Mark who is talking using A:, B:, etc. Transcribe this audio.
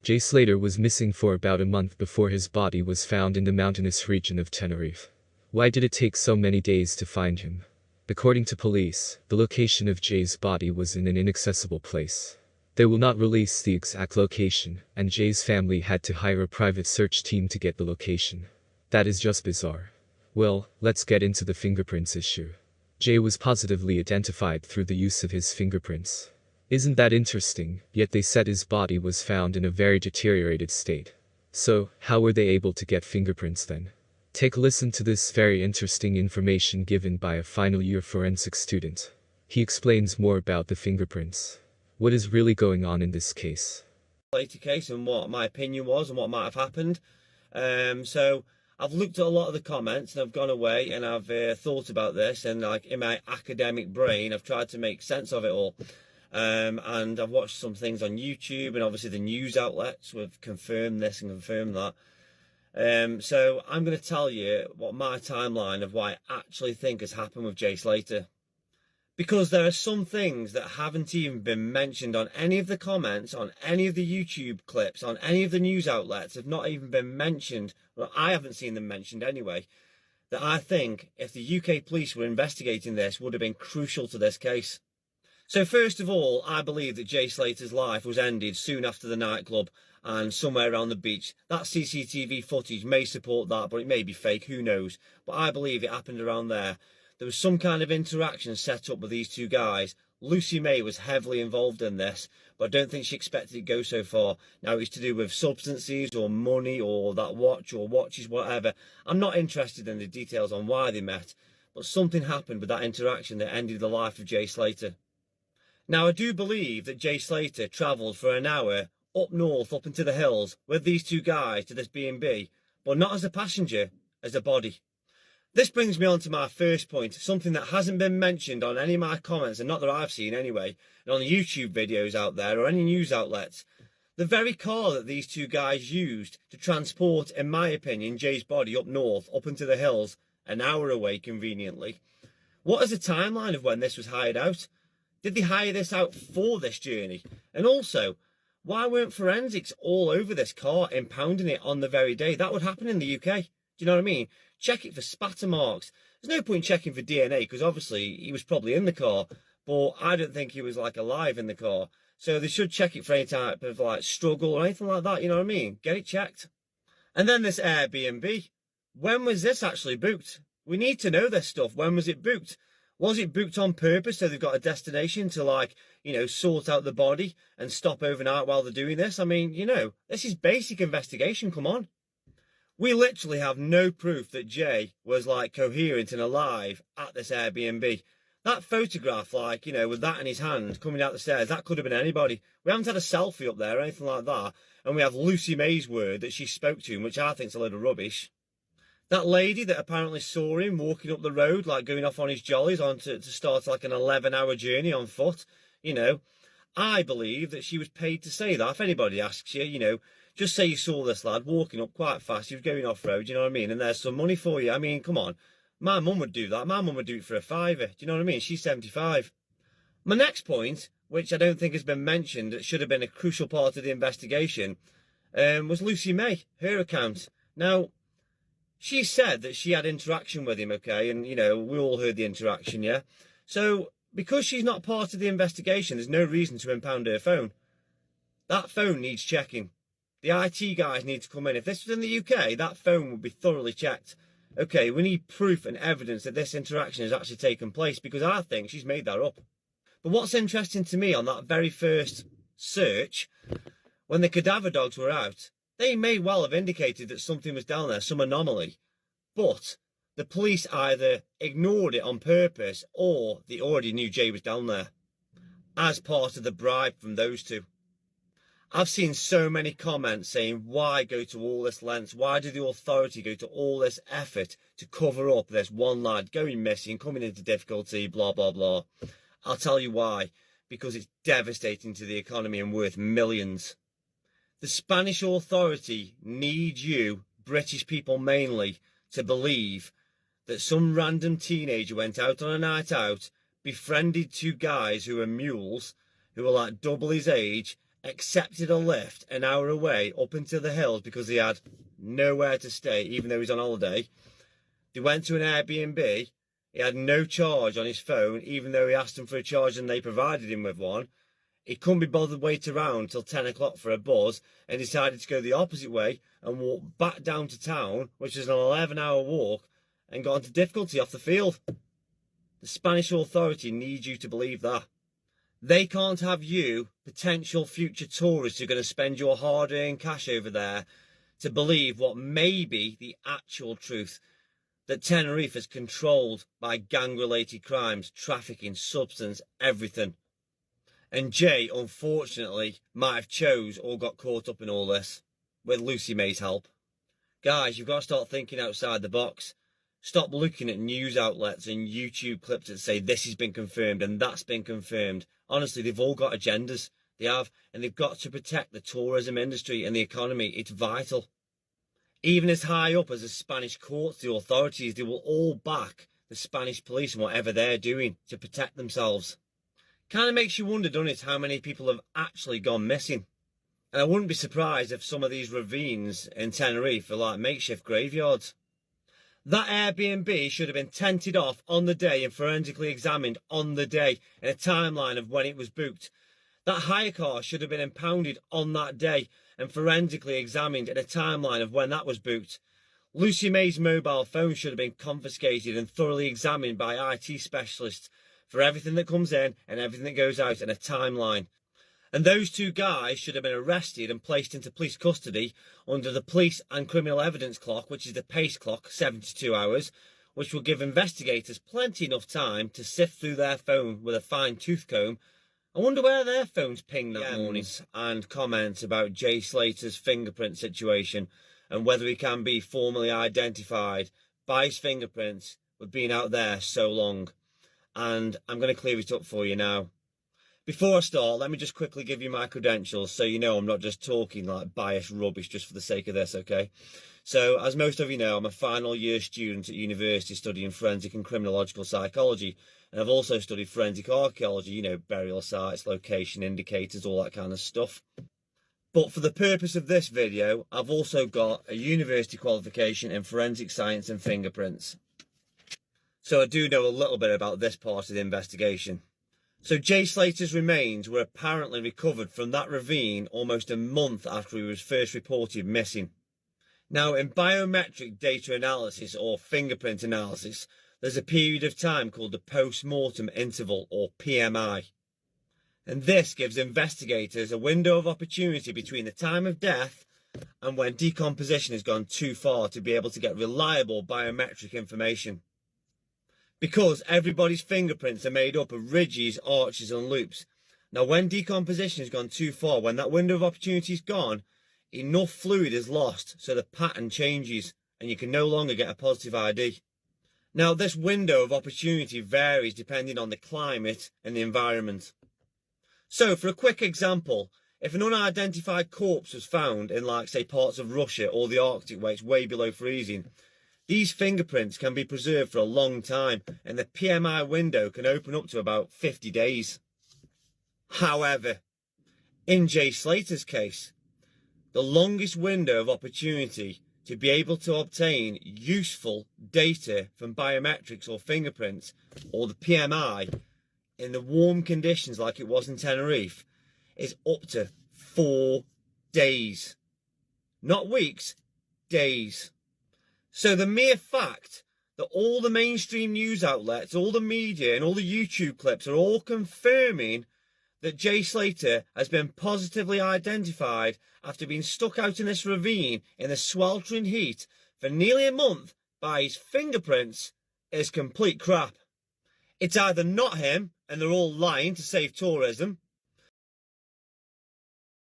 A: Jay Slater was missing for about a month before his body was found in the mountainous region of Tenerife. Why did it take so many days to find him? According to police, the location of Jay's body was in an inaccessible place. They will not release the exact location, and Jay's family had to hire a private search team to get the location. That is just bizarre. Well, let's get into the fingerprints issue. Jay was positively identified through the use of his fingerprints. Isn't that interesting? Yet they said his body was found in a very deteriorated state. So, how were they able to get fingerprints then? Take a listen to this very interesting information given by a final year forensics student. He explains more about the fingerprints. What is really going on in this case?
B: Slater case and what my opinion was and what might have happened. So I've looked at a lot of the comments and I've gone away and I've thought about this, and like in my academic brain I've tried to make sense of it all. And I've watched some things on YouTube, and obviously the news outlets have confirmed this and confirmed that. So I'm going to tell you what my timeline of why I actually think has happened with Jay Slater. Because there are some things that haven't even been mentioned on any of the comments, on any of the YouTube clips, on any of the news outlets, have not even been mentioned. Well, I haven't seen them mentioned anyway. That I think, if the UK police were investigating this, would have been crucial to this case. So first of all, I believe that Jay Slater's life was ended soon after the nightclub and somewhere around the beach. That CCTV footage may support that, but it may be fake, who knows. But I believe it happened around there. There was some kind of interaction set up with these two guys. Lucy May was heavily involved in this, but I don't think she expected it to go so far. Now it's to do with substances or money or that watch or watches, whatever. I'm not interested in the details on why they met, but something happened with that interaction that ended the life of Jay Slater. Now, I do believe that Jay Slater travelled for an hour up north, up into the hills, with these two guys to this B&B, but not as a passenger, as a body. This brings me on to my first point, something that hasn't been mentioned on any of my comments, and not that I've seen anyway, and on the YouTube videos out there or any news outlets. The very car that these two guys used to transport, in my opinion, Jay's body up north, up into the hills, an hour away conveniently. What is the timeline of when this was hired out? Did they hire this out for this journey? And also, why weren't forensics all over this car, impounding it on the very day? That would happen in the UK. Do you know what I mean? Check it for spatter marks. There's no point checking for DNA, because obviously he was probably in the car, but I don't think he was like alive in the car. So they should check it for any type of like struggle or anything like that, you know what I mean? Get it checked. And then this Airbnb. When was this actually booked? We need to know this stuff. When was it booked? Was it booked on purpose so they've got a destination to, like, you know, sort out the body and stop overnight while they're doing this? I mean, you know, this is basic investigation, come on. We literally have no proof that Jay was, like, coherent and alive at this Airbnb. That photograph, like, you know, with that in his hand coming out the stairs, that could have been anybody. We haven't had a selfie up there or anything like that. And we have Lucy May's word that she spoke to him, which I think's a load of rubbish. That lady that apparently saw him walking up the road, like going off on his jollies on to start like an 11-hour journey on foot, you know, I believe that she was paid to say that. If anybody asks you, you know, just say you saw this lad walking up quite fast, he was going off-road, you know what I mean, and there's some money for you. I mean, come on, my mum would do that. My mum would do it for a fiver, do you know what I mean? She's 75. My next point, which I don't think has been mentioned, that should have been a crucial part of the investigation, was Lucy May, her account. Now, she said that she had interaction with him, okay, and, you know, we all heard the interaction, yeah? So, because she's not part of the investigation, there's no reason to impound her phone. That phone needs checking. The IT guys need to come in. If this was in the UK, that phone would be thoroughly checked. Okay, we need proof and evidence that this interaction has actually taken place, because I think she's made that up. But what's interesting to me on that very first search, when the cadaver dogs were out, they may well have indicated that something was down there, some anomaly, but the police either ignored it on purpose or they already knew Jay was down there as part of the bribe from those two. I've seen so many comments saying, why go to all this lengths? Why did the authority go to all this effort to cover up this one lad going missing, coming into difficulty, blah, blah, blah? I'll tell you why. Because it's devastating to the economy and worth millions. The Spanish authority needs you, British people mainly, to believe that some random teenager went out on a night out, befriended two guys who are mules, who are like double his age, accepted a lift an hour away up into the hills because he had nowhere to stay, even though he was on holiday. They went to an Airbnb. He had no charge on his phone, even though he asked them for a charge and they provided him with one. He couldn't be bothered wait around till 10 o'clock for a buzz and decided to go the opposite way and walk back down to town, which is an 11-hour walk, and got into difficulty off the field. The Spanish authority needs you to believe that. They can't have you, potential future tourists who are going to spend your hard-earned cash over there, to believe what may be the actual truth, that Tenerife is controlled by gang-related crimes, trafficking, substance, everything. And Jay, unfortunately, might have chose or got caught up in all this, with Lucy May's help. Guys, you've got to start thinking outside the box. Stop looking at news outlets and YouTube clips that say this has been confirmed and that's been confirmed. Honestly, they've all got agendas. They have, and they've got to protect the tourism industry and the economy. It's vital. Even as high up as the Spanish courts, the authorities, they will all back the Spanish police and whatever they're doing to protect themselves. Kind of makes you wonder, doesn't it, how many people have actually gone missing. And I wouldn't be surprised if some of these ravines in Tenerife are like makeshift graveyards. That Airbnb should have been tented off on the day and forensically examined on the day in a timeline of when it was booked. That hire car should have been impounded on that day and forensically examined in a timeline of when that was booked. Lucy May's mobile phone should have been confiscated and thoroughly examined by IT specialists for everything that comes in and everything that goes out in a timeline. And those two guys should have been arrested and placed into police custody under the police and criminal evidence clock, which is the PACE clock, 72 hours, which will give investigators plenty enough time to sift through their phone with a fine tooth comb. I wonder where their phones pinged that morning. And comments about Jay Slater's fingerprint situation and whether he can be formally identified by his fingerprints with being out there so long. And I'm going to clear it up for you now. Before I start, let me just quickly give you my credentials so you know I'm not just talking like biased rubbish just for the sake of this, okay? So, as most of you know, I'm a final year student at university studying forensic and criminological psychology. And I've also studied forensic archaeology, you know, burial sites, location indicators, all that kind of stuff. But for the purpose of this video, I've also got a university qualification in forensic science and fingerprints. So I do know a little bit about this part of the investigation. So Jay Slater's remains were apparently recovered from that ravine almost a month after he was first reported missing. Now, in biometric data analysis or fingerprint analysis, there's a period of time called the post-mortem interval or PMI. And this gives investigators a window of opportunity between the time of death and when decomposition has gone too far to be able to get reliable biometric information. Because everybody's fingerprints are made up of ridges, arches and loops. Now when decomposition has gone too far, when that window of opportunity is gone, enough fluid is lost so the pattern changes and you can no longer get a positive ID. Now this window of opportunity varies depending on the climate and the environment. So for a quick example, if an unidentified corpse was found in like say parts of Russia or the Arctic where it's way below freezing, these fingerprints can be preserved for a long time and the PMI window can open up to about 50 days. However, in Jay Slater's case, the longest window of opportunity to be able to obtain useful data from biometrics or fingerprints or the PMI in the warm conditions like it was in Tenerife is up to 4 days. Not weeks, days. So the mere fact that all the mainstream news outlets, all the media and all the YouTube clips are all confirming that Jay Slater has been positively identified after being stuck out in this ravine in the sweltering heat for nearly a month by his fingerprints is complete crap. It's either not him and they're all lying to save tourism,